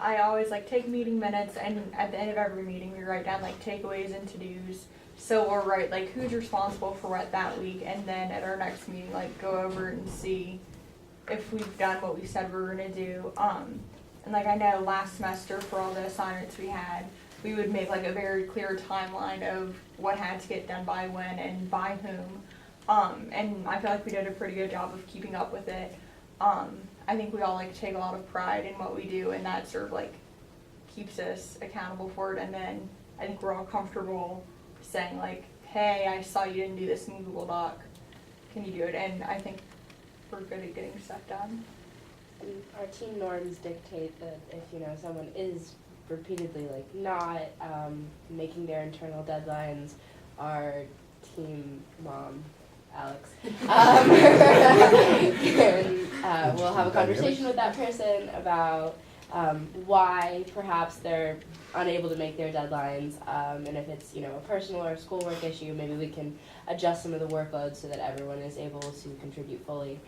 L: I always like take meeting minutes, and at the end of every meeting we write down like takeaways and to-dos. So we'll write like who's responsible for what that week, and then at our next meeting like go over and see if we've done what we said we were gonna do. And like I know last semester for all the assignments we had, we would make like a very clear timeline of what had to get done by when and by whom. And I feel like we did a pretty good job of keeping up with it. I think we all like take a lot of pride in what we do, and that sort of like keeps us accountable for it. And then I think we're all comfortable saying like, hey, I saw you didn't do this in Google Doc. Can you do it? And I think we're good at getting stuff done.
F: And our team norms dictate that if someone is repeatedly like not making their internal deadlines, our team mom, Alex, we'll have a conversation with that person about why perhaps they're unable to make their deadlines, and if it's a personal or schoolwork issue, maybe we can adjust some of the workload so that everyone is able to contribute fully.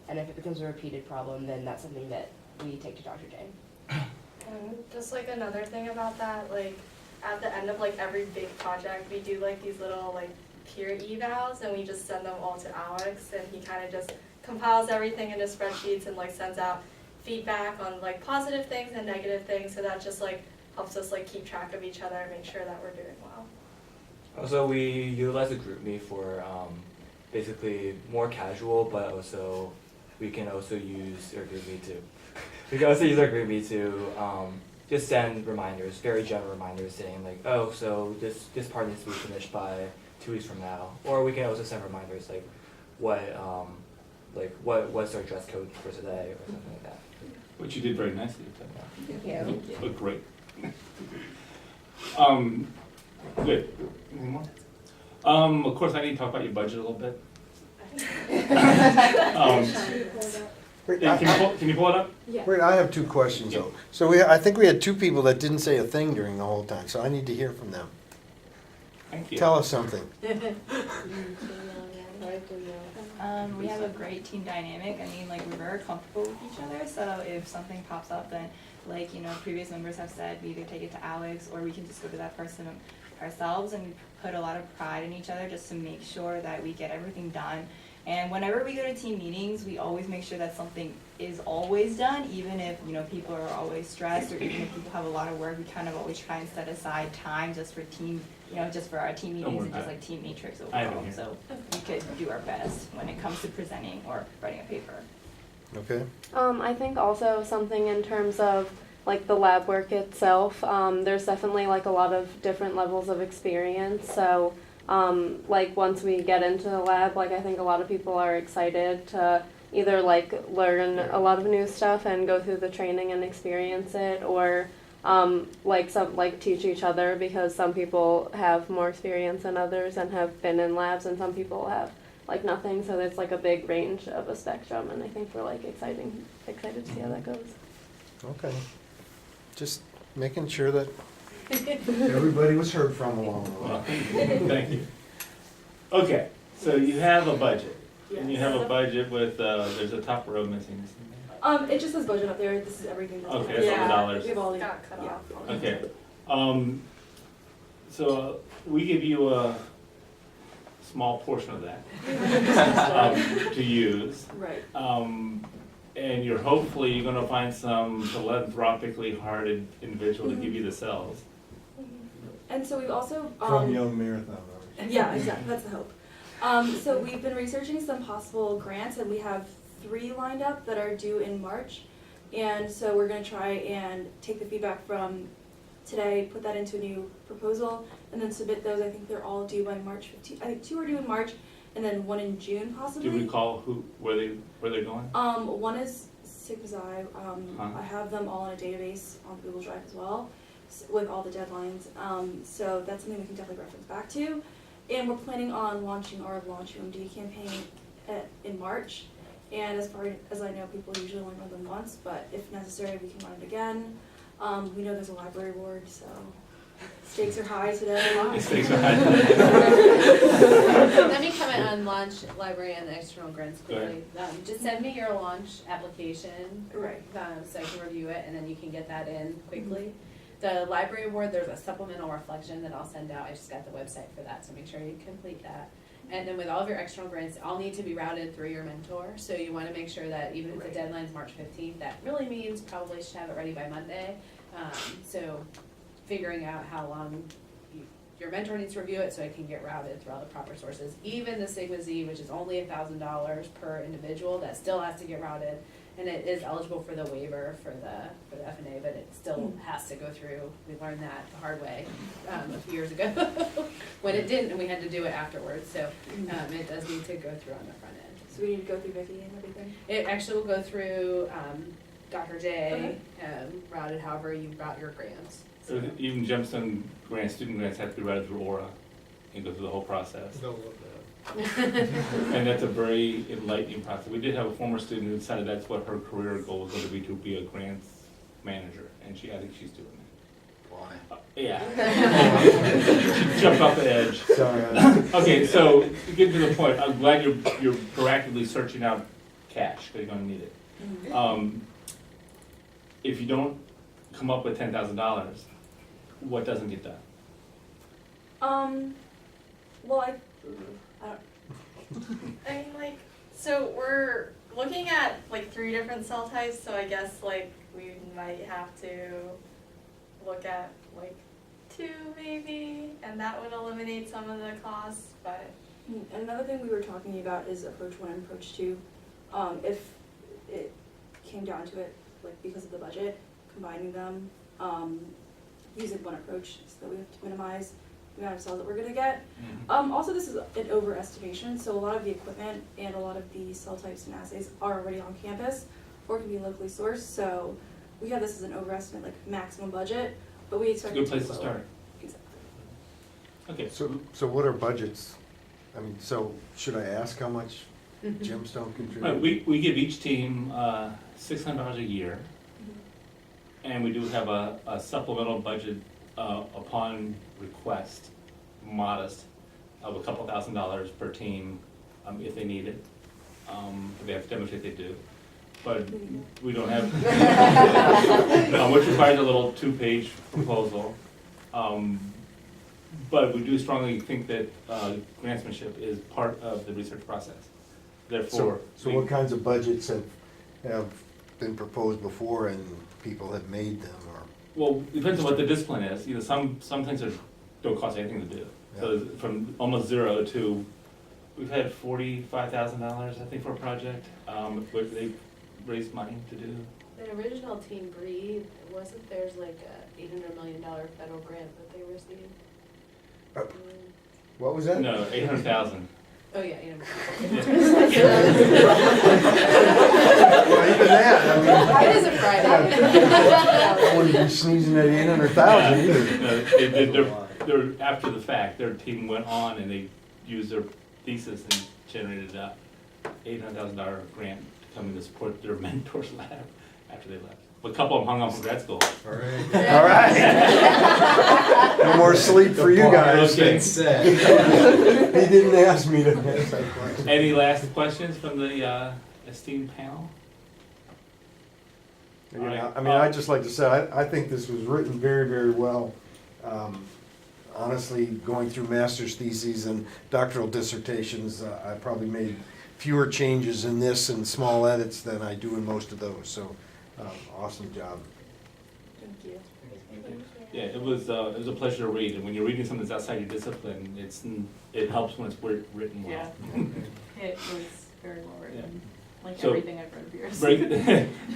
F: And if it becomes a repeated problem, then that's something that we take to Dr. J.
D: And just like another thing about that, like at the end of like every big project, we do like these little like peer evals, and we just send them all to Alex, and he kind of just compiles everything into spreadsheets and like sends out feedback on like positive things and negative things, so that just like helps us like keep track of each other and make sure that we're doing well.
O: Also, we utilize a GroupMe for basically more casual, but also we can also use our GroupMe to just send reminders, very general reminders saying like, oh, so this part needs to be finished by 2 weeks from now. Or we can also send reminders like what's our dress code for today or something like that.
A: Which you did very nicely.
F: Thank you.
A: Look great. Good. Any more? Of course, I need to talk about your budget a little bit. Can you pull it up?
C: Yeah.
G: Wait, I have two questions though. So I think we had two people that didn't say a thing during the whole time, so I need to hear from them.
A: Thank you.
G: Tell us something.
P: We have a great team dynamic. I mean, like, we're very comfortable with each other, so if something pops up, then, like, previous members have said, we either take it to Alex, or we can just go to that person ourselves, and we put a lot of pride in each other just to make sure that we get everything done. And whenever we go to team meetings, we always make sure that something is always done, even if, people are always stressed, or even if people have a lot of work, we kind of always try and set aside time just for team, just for our team meetings and just like team matrix overall. So we could do our best when it comes to presenting or writing a paper.
G: Okay.
Q: I think also something in terms of like the lab work itself, there's definitely like a lot of different levels of experience. So like once we get into the lab, like I think a lot of people are excited to either like learn a lot of new stuff and go through the training and experience it, or like teach each other, because some people have more experience than others and have been in labs, and some people have like nothing. So there's like a big range of a spectrum, and I think we're like excited to see how that goes.
G: Okay. Just making sure that everybody was heard from along the way.
A: Well, thank you. Okay, so you have a budget. And you have a budget with, there's a top row missing.
B: It just says budget up there. This is everything. That's
A: Okay,
B: in
A: that's all the
B: there.
A: dollars.
B: We have all the,
D: Got cut off.
A: Okay. So we give you a small portion of that to use.
B: Right.
A: And you're gonna find some philanthropically hearted individual to give you the cells.
B: And so we've also
G: From Young Marathon Runners.
B: yeah, exactly. That's the hope. So we've been researching some possible grants, and we have 3 lined up that are due in March. And so we're going to try and take the feedback from today, put that into a new proposal, and then submit those. I think they're all due by March 15th. I think 2 are due in March, and then 1 in June possibly.
A: Do you recall where they're going?
B: One is Sigma Xi. I have them all in a database on Google Drive as well, with all the deadlines. So that's something we can definitely reference back to. And we're planning on launching our Launch UMD campaign in March. And as far as I know, people usually only run them once, but if necessary, we can run it again. We know there's a library board, so stakes are high today.
A: The stakes are high.
N: Let me comment on launch, library, and the external grants
A: Go ahead.
N: quickly. Just send me your launch application,
B: Right.
N: so I can review it, and then you can get that in quickly. The library award, there's a supplemental reflection that I'll send out. I just got the website for that, so make sure you complete that. And then with all of your external grants, all need to be routed through your mentor. So you want to make sure that even if the deadline's March 15th, that really means probably should have it ready by Monday. So figuring out how long your mentor needs to review it so it can get routed through all the proper sources. Even the Sigma Xi, which is only $1,000 per individual, that still has to get routed. And it is eligible for the waiver for the FNA, but it still has to go through. We learned that the hard way a few years ago when it didn't, and we had to do it afterwards. So it does need to go through on the front end.
B: So we need to go through Vicky and everything?
N: It actually will go through Dr. J, routed however you route your grants. So.
A: Even gemstone grants, student grants have to be routed through Aura and go through the whole process. And that's a very enlightening process. We did have a former student who decided that's what her career goal was going to be a grants manager, and I think she's doing it.
R: Why?
A: Yeah. She jumped off the edge.
G: Sorry.
A: Okay, so to get to the point, I'm glad you're proactively searching out cash, because you're going to need it. If you don't come up with $10,000, what doesn't get done?
B: Well, I
D: I mean, like, so we're looking at like 3 different cell types, so I guess like we might have to look at like 2 maybe, and that would eliminate some of the costs, but.
B: And another thing we were talking about is approach 1 and approach 2. If it came down to it, like because of the budget, combining them, using one approach so that we have to minimize the amount of cells that we're going to get. Also, this is an overestimation, so a lot of the equipment and a lot of the cell types and assays are already on campus or can be locally sourced, so we have this as an overestimate, like maximum budget, but we expect
A: It's a good
B: it to
A: place
B: be
A: to
B: lower.
A: start.
B: Exactly.
A: Okay.
G: So what are budgets? I mean, so should I ask how much gemstone contributes?
A: We give each team $600 a year, and we do have a supplemental budget upon request, modest, of a couple $1,000s per team if they need it. If they have to demonstrate they do. But we don't have, which requires a little 2-page proposal. But we do strongly think that grantsmanship is part of the research process. Therefore,
G: So what kinds of budgets have been proposed before and people have made them, or?
A: well, it depends on what the discipline is. You know, some things don't cost anything to do. So from almost zero to, we've had $45,000 I think for a project, which they've raised money to do.
N: The original Team Breathe, wasn't there's like a $800 million federal grant that they received?
G: What was that?
A: No, 800,000.
N: Oh yeah,
G: Well, even that, I mean.
N: It is a Friday.
G: I wouldn't be sneezing at 800,000 either.
A: No, they're after the fact. Their team went on and they used their thesis and generated a $800,000 grant to come in to support their mentor's lab after they left. But a couple of them hung on from grad school.
G: All right. No more sleep for you guys.
A: Okay.
G: He didn't ask me to ask that question.
A: Any last questions from the esteemed panel?
G: I mean, I'd just like to say, I think this was written very, very well. honestly, going through master's theses and doctoral dissertations, I probably made fewer changes in this and small edits than I do in most of those, so awesome job.
B: Thank you.
A: Yeah, it was a pleasure to read, and when you're reading something that's outside your discipline, it helps when it's written well.
M: Yeah. It was very well written, like
A: So,
M: everything I've read of yours.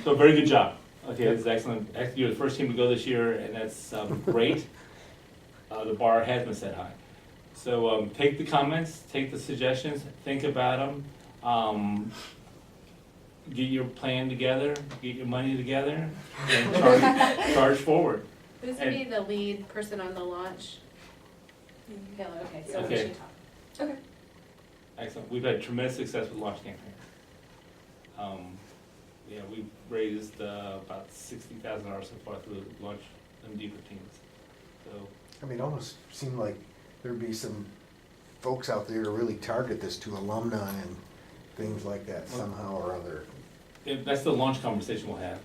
A: So very good job. Okay, that's excellent. You're the first team to go this year, and that's great. The bar has been set high. So take the comments, take the suggestions, think about them. Get your plan together, get your money together, and charge forward.
N: Who's gonna be the lead person on the launch? Taylor, okay, so we
A: Okay.
N: should talk.
B: Okay.
A: Excellent. We've had tremendous success with launch campaign. Yeah, we've raised about $60,000 so far through launch MD for teams. So
G: I mean, it almost seemed like there'd be some folks out there to really target this to alumni and things like that somehow or other.
A: that's the launch conversation we'll have.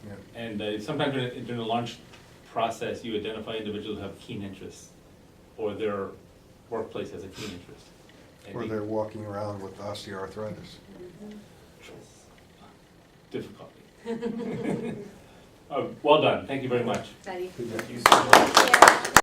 G: Yeah.
A: And sometimes during the launch process, you identify individuals who have keen interests, or their workplace has a keen interest. And
G: Or they're walking around with osteoarthritis.
A: difficulty. Oh, well done. Thank you very much.
N: Betty.
G: Good job.
A: Thank you so much.